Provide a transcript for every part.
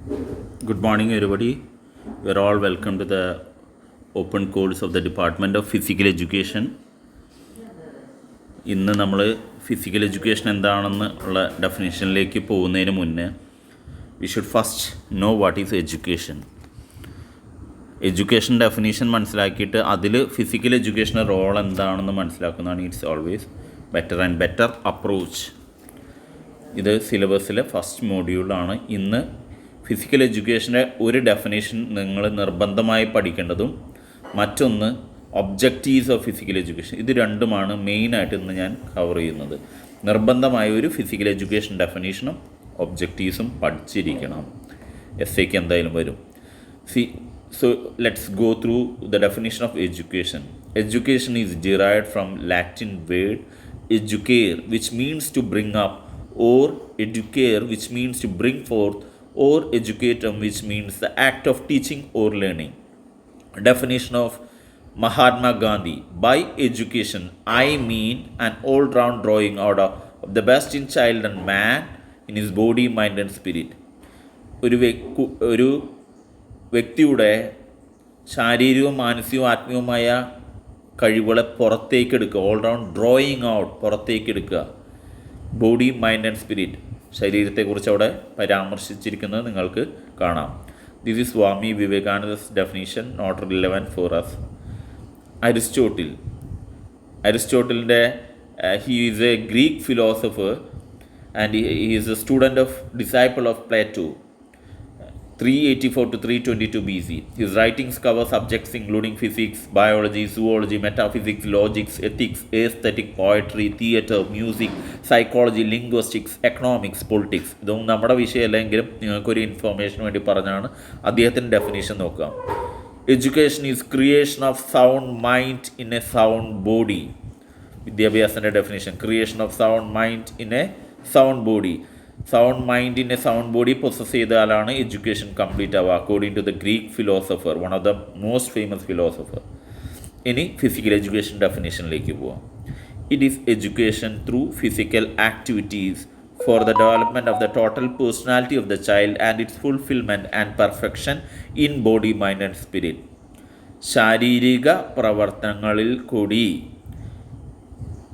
Good morning, everybody. We are all welcome to the open course of the Department of Physical Education. ഇന്ന് നമ്മൾ physical education എന്താണെന്ന് ഉള്ള ഡെഫിനേഷനിലേക്ക് പോകുന്നതിന് മുന്നേ we should first know what is education. Education definition മനസ്സിലാക്കിയിട്ട് അതിൽ physical എഡ്യൂക്കേഷൻ്റെ റോൾ എന്താണെന്ന് മനസ്സിലാക്കുന്നതാണ് it's always better and better approach. ഇത് സിലബസിലെ ഫസ്റ്റ് മോഡ്യൂളാണ്. ഇന്ന് ഫിസിക്കൽ എഡ്യൂക്കേഷൻ്റെ ഒരു ഡെഫിനേഷൻ നിങ്ങൾ നിർബന്ധമായി പഠിക്കേണ്ടതും മറ്റൊന്ന് ഒബ്ജക്റ്റീവ്സ് ഓഫ് ഫിസിക്കൽ എഡ്യൂക്കേഷൻ. ഇത് രണ്ടുമാണ് മെയിനായിട്ട് ഇന്ന് ഞാൻ കവർ ചെയ്യുന്നത്. നിർബന്ധമായ ഒരു ഫിസിക്കൽ എഡ്യൂക്കേഷൻ ഡെഫിനേഷനും ഒബ്ജക്റ്റീവ്സും പഠിച്ചിരിക്കണം. എസ്സേക്ക് എന്തായാലും വരും. So let's go through the definition of education. Education is derived from Latin word educare, which means to bring up, or educare, which means to bring forth, or educatum, which means the act of teaching or learning. Definition of Mahatma Gandhi: by education I mean an all-round drawing out of the best in child and man in his body, mind and spirit. ഒരു വ്യക്തിയുടെ ശാരീരികവും മാനസികവും ആത്മീയവുമായ കഴിവുകളെ പുറത്തേക്ക് എടുക്കുക, all round drawing out, പുറത്തേക്ക് എടുക്കുക. Body, mind and spirit, ശരീരത്തെക്കുറിച്ച് അവിടെ പരാമർശിച്ചിരിക്കുന്നത് നിങ്ങൾക്ക് കാണാം. This is Swami Vivekananda's definition, not relevant for us. അരിസ്റ്റോട്ടിലിൻ്റെ he is a Greek philosopher and he is a student of disciple of Plato, 384 to 322 BC. His writings cover subjects including physics, biology, zoology, metaphysics, logics, ethics, aesthetic, poetry, theatre, music, psychology, linguistics, economics, politics. ഇതൊന്നും നമ്മുടെ വിഷയമല്ലെങ്കിലും നിങ്ങൾക്കൊരു information വേണ്ടി പറഞ്ഞാണ്. അദ്ദേഹത്തിൻ്റെ definition നോക്കാം. Education is creation of sound mind in a sound body. വിദ്യാഭ്യാസത്തിൻ്റെ definition: creation of sound mind in a sound body. Sound മൈൻഡിനെ sound body possess ചെയ്താലാണ് എഡ്യൂക്കേഷൻ കംപ്ലീറ്റ് ആവുക, according to the Greek philosopher, one of the most famous philosopher. ഇനി physical education ഡെഫിനേഷനിലേക്ക് പോവാം. It is education through physical activities for the development of the total personality of the child and its fulfilment and perfection in body, mind and spirit. ശാരീരിക പ്രവർത്തനങ്ങളിൽ കൂടി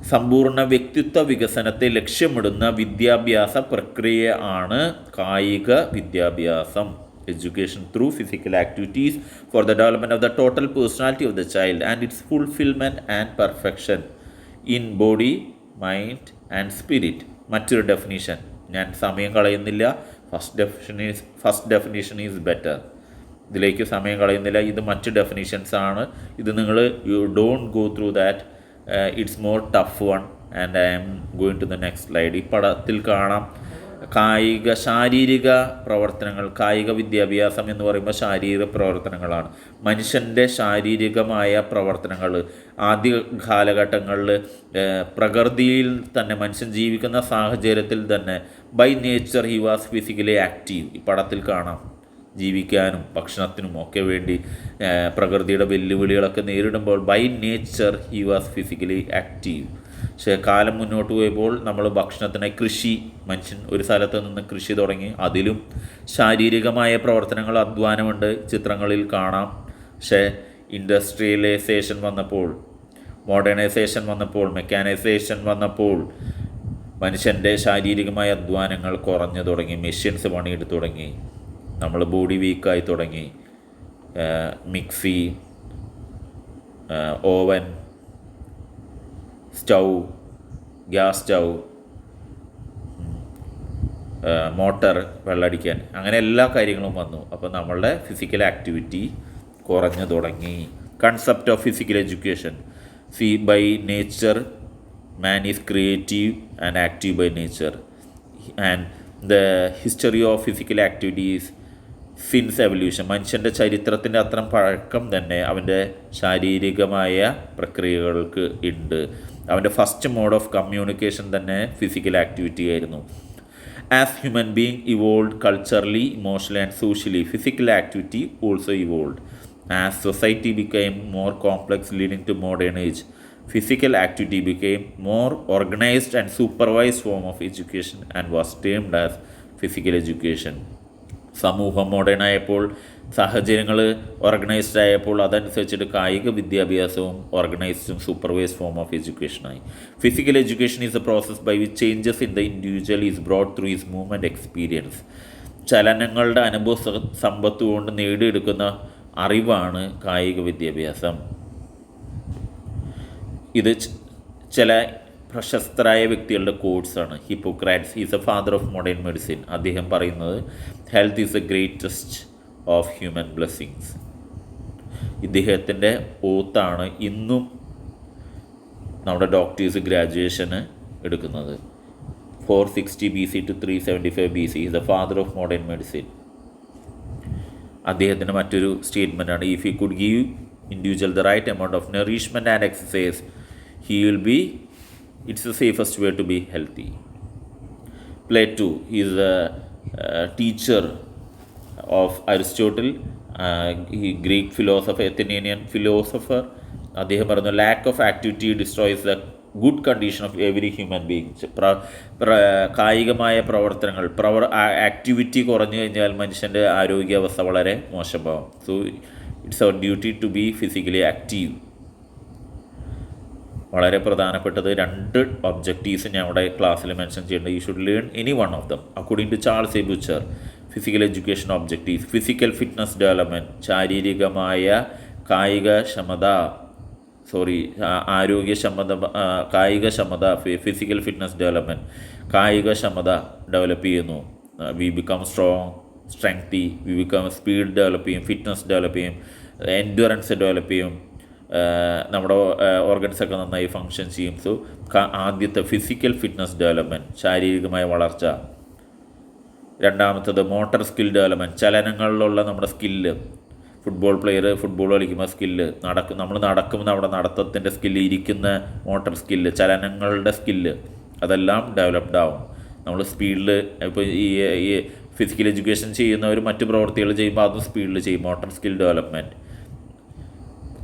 സമ്പൂർണ്ണ വ്യക്തിത്വ വികസനത്തെ ലക്ഷ്യമിടുന്ന വിദ്യാഭ്യാസ പ്രക്രിയ ആണ് കായിക വിദ്യാഭ്യാസം. Education through physical activities for the development of the total personality of the child and its fulfilment and perfection in body, mind and spirit. മറ്റൊരു ഡെഫിനീഷൻ, ഞാൻ സമയം കളയുന്നില്ല. First definition is better. ഇതിലേക്ക് സമയം കളയുന്നില്ല. ഇത് മറ്റ് ഡെഫിനീഷൻസ് ആണ്. ഇത് നിങ്ങൾ you don't go through that. It's more tough one and I am going to the next slide. ഈ പടത്തിൽ കാണാം ശാരീരിക പ്രവർത്തനങ്ങൾ. കായിക വിദ്യാഭ്യാസം എന്ന് പറയുമ്പോൾ ശാരീരിക പ്രവർത്തനങ്ങളാണ്. മനുഷ്യൻ്റെ ശാരീരികമായ പ്രവർത്തനങ്ങൾ ആദ്യ കാലഘട്ടങ്ങളിൽ പ്രകൃതിയിൽ തന്നെ, മനുഷ്യൻ ജീവിക്കുന്ന സാഹചര്യത്തിൽ തന്നെ by nature he was physically active. ഈ പടത്തിൽ കാണാം. ജീവിക്കാനും ഭക്ഷണത്തിനും ഒക്കെ വേണ്ടി പ്രകൃതിയുടെ വെല്ലുവിളികളൊക്കെ നേരിടുമ്പോൾ by nature he was physically active. പക്ഷേ കാലം മുന്നോട്ട് പോയപ്പോൾ നമ്മൾ ഭക്ഷണത്തിനായി മനുഷ്യൻ ഒരു സ്ഥലത്ത് നിന്ന് കൃഷി തുടങ്ങി. അതിലും ശാരീരികമായ പ്രവർത്തനങ്ങൾ, അധ്വാനമുണ്ട്, ചിത്രങ്ങളിൽ കാണാം. പക്ഷേ ഇൻഡസ്ട്രിയലൈസേഷൻ വന്നപ്പോൾ, മോഡേണൈസേഷൻ വന്നപ്പോൾ, മെക്കാനൈസേഷൻ വന്നപ്പോൾ മനുഷ്യൻ്റെ ശാരീരികമായ അധ്വാനങ്ങൾ കുറഞ്ഞു തുടങ്ങി. മെഷീൻസ് പണിയെടുത്ത് തുടങ്ങി. നമ്മൾ ബോഡി വീക്കായി തുടങ്ങി. Mixie, oven, stove, gas stove, motor, വെള്ളമടിക്കാൻ, അങ്ങനെ എല്ലാ കാര്യങ്ങളും വന്നു. അപ്പോൾ നമ്മളുടെ ഫിസിക്കൽ ആക്ടിവിറ്റി കുറഞ്ഞു തുടങ്ങി. Concept of physical education: see by nature man is creative and active by nature. And the history of physical activities since evolution. മനുഷ്യൻ്റെ ചരിത്രത്തിൻ്റെ അത്തരം പഴക്കം തന്നെ അവൻ്റെ ശാരീരികമായ പ്രക്രിയകൾക്ക് ഉണ്ട്. അവൻ്റെ ഫസ്റ്റ് മോഡ് ഓഫ് കമ്മ്യൂണിക്കേഷൻ തന്നെ ഫിസിക്കൽ ആക്ടിവിറ്റി ആയിരുന്നു. As human being evolve culturally, emotionally and socially, physical activity also evolve. As society became more complex leading to modern age, physical activity became more organized and supervised form of education and was termed as physical education. സമൂഹം modern ആയപ്പോൾ, സാഹചര്യങ്ങൾ organised ആയപ്പോൾ അതനുസരിച്ചിട്ട് കായിക വിദ്യാഭ്യാസവും ഓർഗനൈസ്ഡും supervised form of എഡ്യൂക്കേഷനായി. Physical education is a process by which changes in the individual is brought through his movement experience. ചലനങ്ങളുടെ അനുഭവ സമ്പത്ത് കൊണ്ട് നേടിയെടുക്കുന്ന അറിവാണ് കായിക വിദ്യാഭ്യാസം. ഇത് ചില പ്രശസ്തരായ വ്യക്തികളുടെ കോഴ്സാണ്. Hypocrites is A father of modern medicine. അദ്ദേഹം പറയുന്നത് health is A greatest of human blessings. ഇദ്ദേഹത്തിൻ്റെ ഓത്താണ് ഇന്നും നമ്മുടെ ഡോക്ടേഴ്സ് ഗ്രാജുവേഷന് എടുക്കുന്നത്. 460 BC to 375 BC is the father of modern medicine. അദ്ദേഹത്തിൻ്റെ മറ്റൊരു സ്റ്റേറ്റ്മെൻറ്റാണ്, if he could give individual the right amount of nourishment and exercise he will be, it's the safest way to be healthy. Plato is a teacher of Aristotle, Greek philosopher, Athenian philosopher. അദ്ദേഹം പറഞ്ഞു lack of activity destroys the good condition of every human beings. കായികമായ പ്രവർത്തനങ്ങൾ activity കുറഞ്ഞു കഴിഞ്ഞാൽ മനുഷ്യൻ്റെ ആരോഗ്യാവസ്ഥ വളരെ മോശമാകും. So it's our duty to be physically active. വളരെ പ്രധാനപ്പെട്ടത് 2 ഒബ്ജക്റ്റീവ്സ് ഞാൻ ഇവിടെ ക്ലാസ്സിൽ മെൻഷൻ ചെയ്യുന്നുണ്ട്. You should learn any one of them according to Charles A Bucher. Physical education objectives: physical fitness development, ശാരീരികമായ കായികക്ഷമത, ഫിസിക്കൽ ഫിറ്റ്നസ് ഡെവലപ്മെൻറ്റ്, കായികക്ഷമത develop ചെയ്യുന്നു. We become സ്ട്രെങ്തി, we become speed develop ചെയ്യും, ഫിറ്റ്നസ് ഡെവലപ്പ് ചെയ്യും, endurance develop ചെയ്യും, നമ്മുടെ ഓർഗൻസൊക്കെ നന്നായി function ചെയ്യും. സോ ആദ്യത്തെ ഫിസിക്കൽ ഫിറ്റ്നസ് ഡെവലപ്മെൻറ്റ്, ശാരീരികമായ വളർച്ച. രണ്ടാമത്തത് മോട്ടർ സ്കിൽ ഡെവലപ്മെൻറ്റ്, ചലനങ്ങളിലുള്ള നമ്മുടെ സ്കില്ല്. ഫുട്ബോൾ പ്ലെയർ ഫുട്ബോൾ കളിക്കുമ്പോൾ സ്കില്ല്, നമ്മൾ നടക്കുമ്പോൾ നമ്മുടെ നടത്തത്തിൻ്റെ സ്കില്ല്, ഇരിക്കുന്ന മോട്ടർ സ്കില്ല്, ചലനങ്ങളുടെ സ്കില്ല്, അതെല്ലാം ഡെവലപ്ഡ് ആവും. നമ്മൾ സ്പീഡിൽ ഇപ്പോൾ ഈ ഫിസിക്കൽ എഡ്യൂക്കേഷൻ ചെയ്യുന്നവർ മറ്റ് പ്രവൃത്തികൾ ചെയ്യുമ്പോൾ അതും സ്പീഡിൽ ചെയ്യും. Motor skill development.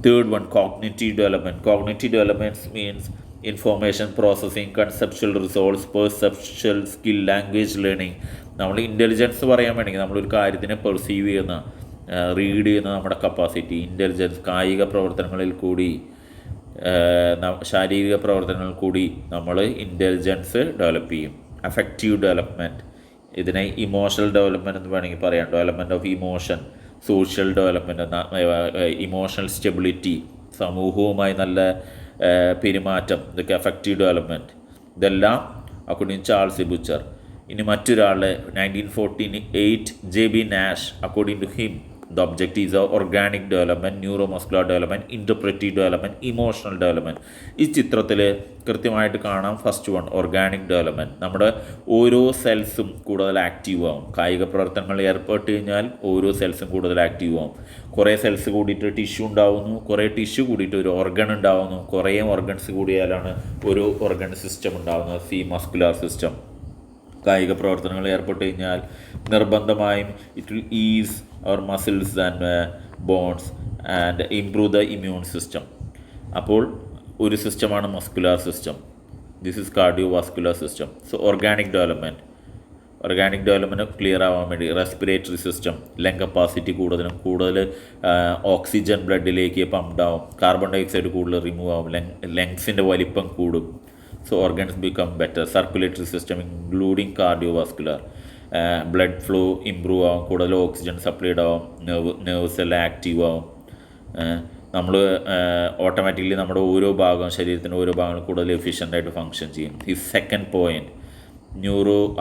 Third one, cognitive development. Cognitive development means information processing, conceptual resolve, perceptual skill, language learning. നമ്മൾ ഇൻ്റലിജൻസ് പറയാൻ വേണമെങ്കിൽ നമ്മളൊരു കാര്യത്തിനെ പെർസീവ് ചെയ്യുന്ന, റീഡ് ചെയ്യുന്ന നമ്മുടെ കപ്പാസിറ്റി, ഇൻ്റലിജൻസ്. കായിക പ്രവർത്തനങ്ങളിൽ കൂടി, ശാരീരിക പ്രവർത്തനങ്ങളിൽ കൂടി നമ്മൾ ഇൻ്റലിജൻസ് ഡെവലപ്പ് ചെയ്യും. അഫക്റ്റീവ് ഡെവലപ്മെൻറ്റ്, ഇതിനെ ഇമോഷണൽ ഡെവലപ്മെൻറ്റ് എന്ന് വേണമെങ്കിൽ പറയാം. Development of emotion, social development, emotional stability, സമൂഹവുമായി നല്ല പെരുമാറ്റം, ഇതൊക്കെ അഫക്റ്റീവ് ഡെവലപ്മെൻറ്റ്. ഇതെല്ലാം അക്കോർഡിംഗ് ചാൾസ് ബുച്ചർ. ഇനി മറ്റൊരാൾ 1948 JB Nash. According to him the objectives are organic development, neuromuscular development, interpretive development, emotional development. ഈ ചിത്രത്തിൽ കൃത്യമായിട്ട് കാണാം. First one, organic development. നമ്മുടെ ഓരോ സെൽസും കൂടുതൽ ആക്റ്റീവ് ആവും. കായിക പ്രവർത്തനങ്ങളിൽ ഏർപ്പെട്ട് കഴിഞ്ഞാൽ ഓരോ സെൽസും കൂടുതൽ ആക്റ്റീവ് ആവും. കുറേ സെൽസ് കൂടിയിട്ട് ടിഷ്യൂ ഉണ്ടാവുന്നു, കുറേ ടിഷ്യൂ കൂടിയിട്ട് ഒരു ഓർഗൺ ഉണ്ടാവുന്നു, കുറേ ഓർഗൻസ് കൂടിയാലാണ് ഒരു ഓർഗൻ സിസ്റ്റം ഉണ്ടാകുന്നത്, മസ്കുലാർ സിസ്റ്റം. കായിക പ്രവർത്തനങ്ങളിൽ ഏർപ്പെട്ട് കഴിഞ്ഞാൽ നിർബന്ധമായും it will ease our muscles and bones and improve the immune system. അപ്പോൾ ഒരു സിസ്റ്റമാണ് muscular system. This is cardiovascular system. So organic development clear ആവാൻ വേണ്ടി റെസ്പിറേറ്ററി സിസ്റ്റം, ലങ് കപ്പാസിറ്റി കൂടുതൽ ഓക്സിജൻ ബ്ലഡിലേക്ക് പമ്പ്ഡ് ആവും, കാർബൺ ഡൈ ഓക്സൈഡ് കൂടുതൽ remove ആവും, ലങ്സിൻ്റെ വലിപ്പം കൂടും. So organs become better. Circulatory system including cardiovascular, blood flow improve ആവും, കൂടുതൽ ഓക്സിജൻ സപ്ലൈഡ് ആവും, നെർവ്സ് എല്ലാം ആക്റ്റീവ് ആവും. നമ്മൾ ഓട്ടോമാറ്റിക്കലി നമ്മുടെ ഓരോ ഭാഗവും, ശരീരത്തിൻ്റെ ഓരോ ഭാഗങ്ങളും കൂടുതൽ എഫിഷ്യൻ്റായിട്ട് ഫങ്ഷൻ ചെയ്യും. ഈ second point,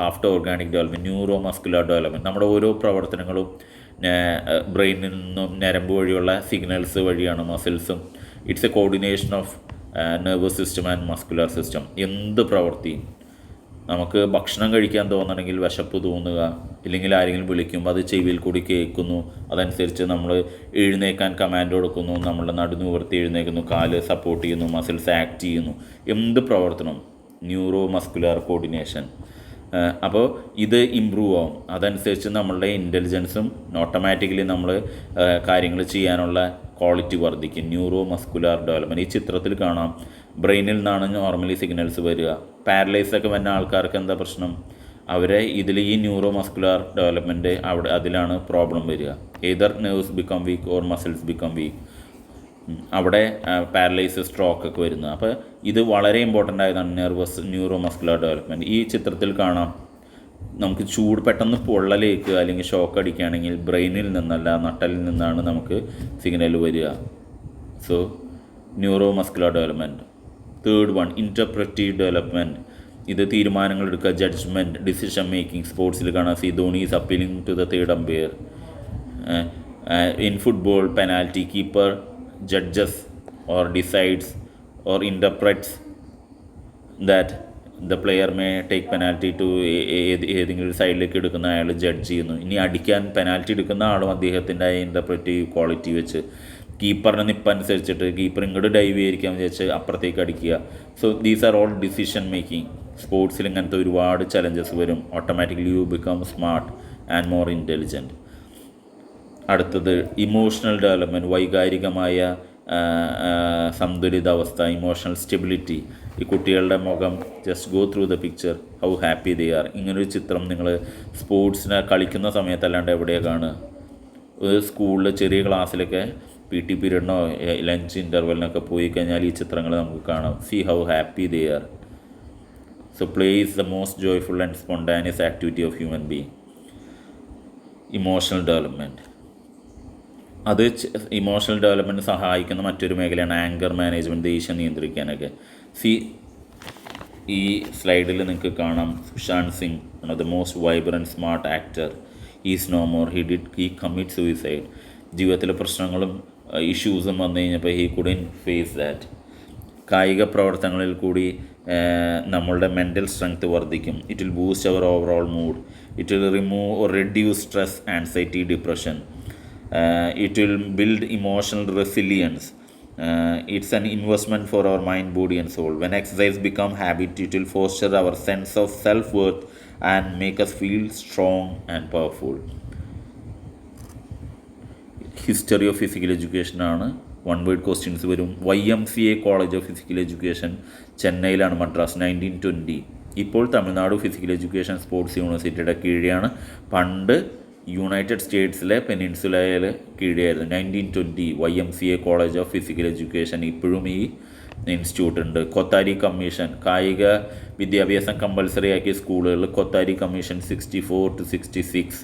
after organic development, neuromuscular development. നമ്മുടെ ഓരോ പ്രവർത്തനങ്ങളും ബ്രെയിനിൽ നിന്നും ഞരമ്പ് വഴിയുള്ള സിഗ്നൽസ് വഴിയാണ്, മസിൽസും. It's a coordination of nervous system and muscular system. എന്ത് പ്രവൃത്തിയും, നമുക്ക് ഭക്ഷണം കഴിക്കാൻ തോന്നണമെങ്കിൽ വിശപ്പ് തോന്നുക, ഇല്ലെങ്കിൽ ആരെങ്കിലും വിളിക്കുമ്പോൾ അത് ചെവിയിൽ കൂടി കേൾക്കുന്നു, അതനുസരിച്ച് നമ്മൾ എഴുന്നേക്കാൻ കമാൻഡ് കൊടുക്കുന്നു, നമ്മളുടെ നടുനിവർത്തി എഴുന്നേൽക്കുന്നു, കാല് സപ്പോർട്ട് ചെയ്യുന്നു, മസിൽസ് ആക്ട് ചെയ്യുന്നു. എന്ത് പ്രവർത്തനം, ന്യൂറോ മസ്കുലർ കോർഡിനേഷൻ. അപ്പോൾ ഇത് ഇമ്പ്രൂവ് ആവും. അതനുസരിച്ച് നമ്മളുടെ ഇൻ്റലിജൻസും ഓട്ടോമാറ്റിക്കലി നമ്മൾ കാര്യങ്ങൾ ചെയ്യാനുള്ള ക്വാളിറ്റി വർദ്ധിക്കും. Neuro muscular development. ഈ ചിത്രത്തിൽ കാണാം, ബ്രെയിനിൽ നിന്നാണ് നോർമലി സിഗ്നൽസ് വരിക. പാരലൈസൊക്കെ വരുന്ന ആൾക്കാർക്ക് എന്താ പ്രശ്നം, അവരെ ഇതിൽ ഈ ന്യൂറോ മസ്കുലാർ ഡെവലപ്മെൻറ്റ് അതിലാണ് പ്രോബ്ലം വരിക. Either nerves become weak or muscles become weak. അവിടെ പാരലൈസിസ്, സ്ട്രോക്ക് ഒക്കെ വരുന്നത്. അപ്പോൾ ഇത് വളരെ ഇമ്പോർട്ടൻ്റ് ആയതാണ് ന്യൂറോ മസ്കുലാർ ഡെവലപ്മെൻറ്റ്. ഈ ചിത്രത്തിൽ കാണാം, നമുക്ക് പെട്ടെന്ന് പൊള്ളലേക്കുക അല്ലെങ്കിൽ ഷോക്ക് അടിക്കുകയാണെങ്കിൽ ബ്രെയിനിൽ നിന്നല്ല നട്ടലിൽ നിന്നാണ് നമുക്ക് സിഗ്നൽ വരിക. So neuromuscular development. Third one, interpretive development. ഇത് തീരുമാനങ്ങൾ എടുക്കുക, ജഡ്ജ്മെൻറ്റ്, ഡിസിഷൻ മേക്കിംഗ്. സ്പോർട്സിൽ കാണാം, Dhoni is appealing to the third umpire. In football, penalty keeper judges or decides or interprets that the player may take penalty to ഏതെങ്കിലും സൈഡിലേക്ക് എടുക്കുന്ന അയാൾ judge ചെയ്യുന്നു. ഇനി അടിക്കാൻ പെനാൽറ്റി എടുക്കുന്ന ആളും അദ്ദേഹത്തിൻ്റെ ഇൻ്റർപ്രറ്റീവ് ക്വാളിറ്റി വെച്ച് കീപ്പറിനെ നിപ്പനുസരിച്ചിട്ട് കീപ്പർ ഇങ്ങോട്ട് ഡൈവ് ചെയ്തിരിക്കാൻ വിചാരിച്ച് അപ്പുറത്തേക്ക് അടിക്കുക. So these are all decision making. സ്പോർട്സിൽ ഇങ്ങനത്തെ ഒരുപാട് ചലഞ്ചസ് വരും. Automatically you become smart and more intelligent. അടുത്തത് ഇമോഷണൽ ഡെവലപ്മെൻറ്റ്, വൈകാരികമായ സന്തുലിതാവസ്ഥ, ഇമോഷണൽ സ്റ്റെബിലിറ്റി. ഈ കുട്ടികളുടെ മുഖം, just go through the picture, how happy they are. ഇങ്ങനൊരു ചിത്രം നിങ്ങൾ സ്പോർട്സിനെ കളിക്കുന്ന സമയത്തല്ലാണ്ട് എവിടെയാണ് കാണുക? ഒരു സ്കൂളിൽ ചെറിയ ക്ലാസ്സിലൊക്കെ PT പീരീഡിനോ ലഞ്ച് ഇൻ്റർവെലിനൊക്കെ പോയി കഴിഞ്ഞാൽ ഈ ചിത്രങ്ങൾ നമുക്ക് കാണാം. See how happy they are. So play is the most joyful and spontaneous activity of human being. Emotional development. അത് ഇമോഷണൽ ഡെവലപ്മെൻറ്റ് സഹായിക്കുന്ന മറ്റൊരു മേഖലയാണ് ആങ്കർ മാനേജ്മെൻറ്റ്, ദേഷ്യം നിയന്ത്രിക്കാനൊക്കെ. ഈ സ്ലൈഡിൽ നിങ്ങൾക്ക് കാണാം, Sushant Singh, one of the most vibrant smart actor, is no more. He commit suicide. ജീവിതത്തിലെ പ്രശ്നങ്ങളും ഇഷ്യൂസും വന്നു കഴിഞ്ഞപ്പോൾ ഹി കുഡൻ ഫേസ് ദാറ്റ്. കായിക പ്രവർത്തനങ്ങളിൽ കൂടി നമ്മളുടെ മെൻ്റൽ സ്ട്രെങ്ത് വർദ്ധിക്കും. It will boost our overall mood. It will remove or reduce stress, anxiety, depression. It will build emotional resilience. It's an investment for our mind, body and soul. When exercise become habit, it will foster our sense of self-worth and make us feel strong and powerful. History of physical education ആണ്. One word questions വരും. YMCA college of physical education ചെന്നൈയിലാണ്, മദ്രാസ്, 1920. ഇപ്പോൾ Tamil Nadu physical education sports യൂണിവേഴ്സിറ്റിയുടെ കീഴിലാണ്. പണ്ട് United സ്റ്റേറ്റ്സിലെ പെനിൻസുലയിൽ കീഴിലായിരുന്നു. 1920 YMCA college of physical education. ഇപ്പോഴും ഈ ഇൻസ്റ്റിറ്റ്യൂട്ട് ഉണ്ട്. കൊത്താരി കമ്മീഷൻ, കായിക വിദ്യാഭ്യാസം കമ്പൽസറി ആക്കിയ സ്കൂളുകളിൽ Kothari commission 64 to 66.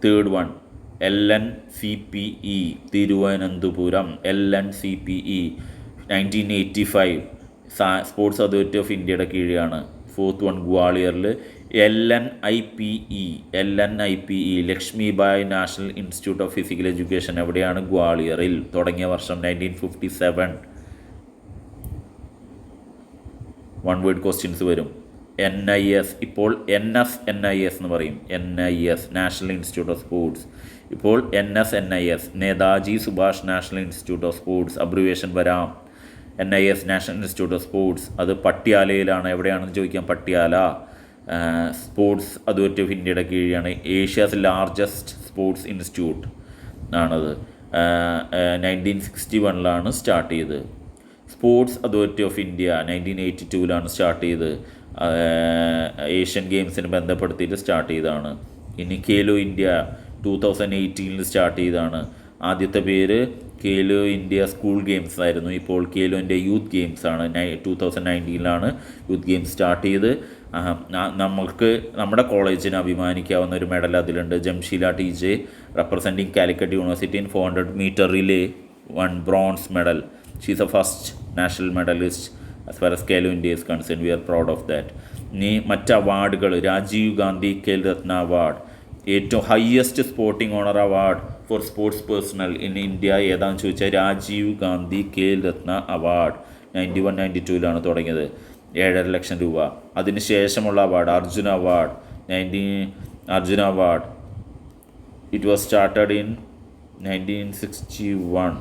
Third one, LNCPE Thiruvananthapuram, LNCPE 1985 sports authority of ഇന്ത്യയുടെ കീഴിലാണ്. ഫോർത്ത് വൺ, ഗ്വാളിയറിൽ LNIPE Lakshmibai national institute of physical education. എവിടെയാണ്? ഗ്വാളിയറിൽ. തുടങ്ങിയ വർഷം 1957. വൺ വേർഡ് ക്വസ്റ്റ്യൻസ് വരും. NIS, ഇപ്പോൾ NSNIS എന്ന് പറയും. NIS national institute of sports. ഇപ്പോൾ NSNIS Netaji Subhash national institute of sports. Abbreviation വരാം. NIS national institute of sports. അത് പട്യാലയിലാണ്. എവിടെയാണെന്ന് ചോദിക്കാം, പട്യാല. സ്പോർട്സ് അതോറിറ്റി ഓഫ് ഇന്ത്യയുടെ കീഴിലാണ്. ഏഷ്യാസ് ലാർജസ്റ്റ് സ്പോർട്സ് ഇൻസ്റ്റിറ്റ്യൂട്ട് ആണത്. 1961 സ്റ്റാർട്ട് ചെയ്ത്. Sports authority of India 1982 start ചെയ്ത്. ഏഷ്യൻ ഗെയിംസിന് ബന്ധപ്പെടുത്തിയിട്ട് സ്റ്റാർട്ട് ചെയ്തതാണ്. ഇനി ഖേലോ ഇന്ത്യ 2018 സ്റ്റാർട്ട് ചെയ്തതാണ്. ആദ്യത്തെ പേര് ഖേലോ ഇന്ത്യ സ്കൂൾ ഗെയിംസ് ആയിരുന്നു. ഇപ്പോൾ ഖേലോ ഇന്ത്യ യൂത്ത് ഗെയിംസ് ആണ്. 2019 യൂത്ത് ഗെയിംസ് സ്റ്റാർട്ട് ചെയ്ത്. നമുക്ക് നമ്മുടെ കോളേജിന് അഭിമാനിക്കാവുന്ന ഒരു മെഡൽ അതിലുണ്ട്. Jamsheela TJ representing Calicut university in 400 metre relay, 1 bronze medal. She is a first national medalist as far as Khelo India is concern. We are proud of that. ഇനി മറ്റ് അവാർഡുകൾ, രാജീവ് ഗാന്ധി ഖേൽ രത്ന അവാർഡ്, ഏറ്റവും highest sporting honour award for sports personal in India ഏതാണെന്ന് ചോദിച്ചാൽ Rajiv Gandhi Khel Ratna award 91-92 തുടങ്ങിയത്. 7.5 ലക്ഷം രൂപ. അതിനുശേഷമുള്ള award Arjuna award, Arjuna award. It was started in 1961.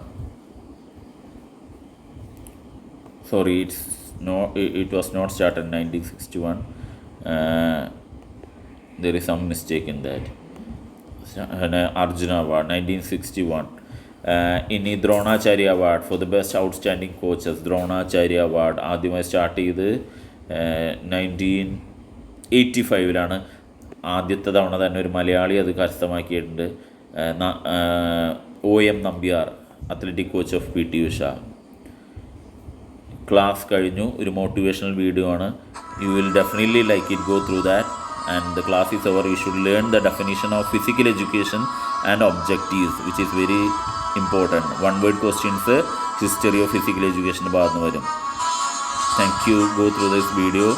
Sorry, it was not started in 1961. There is some mistake in that. Arjuna Award 1961. ഇനി Dronacharya award for the best outstanding coaches. Dronacharya award ആദ്യമായി start ചെയ്ത് 85-ലാണ് ആദ്യത്തെ തവണ തന്നെ ഒരു മലയാളി അത് കരസ്ഥമാക്കിയിട്ടുണ്ട്. OM Nambiar, athletic coach of PT Usha. Class കഴിഞ്ഞു, ഒരു മോട്ടിവേഷണൽ വീഡിയോ ആണ്. You will definitely like it, go through that. And the class is over. U should learn the definition of physical education and objectives which is very important. 1 word questions history of physical എഡ്യൂക്കേഷൻ്റെ ഭാഗത്ത് നിന്ന് വരും. Thank you. Go through this video.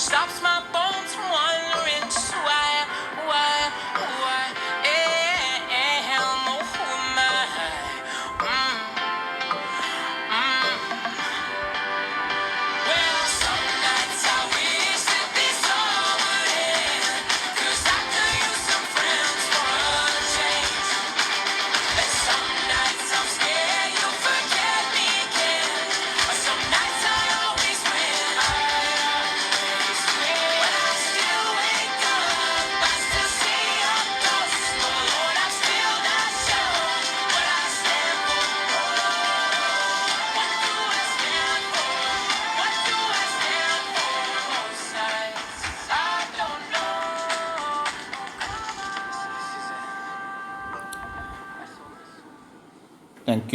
Stops my bones from wandering. Why am who am I? Well, some nights I wish that this all would end, 'cause I could use some friends for a change. And some nights I'm scared you'll forget me again. Some nights I always win. When I still wake up, I still see your ghost. Oh Lord, I'm still not sure what I stand for. What do I stand for? What do I stand for? Most nights I don't know. Thank you.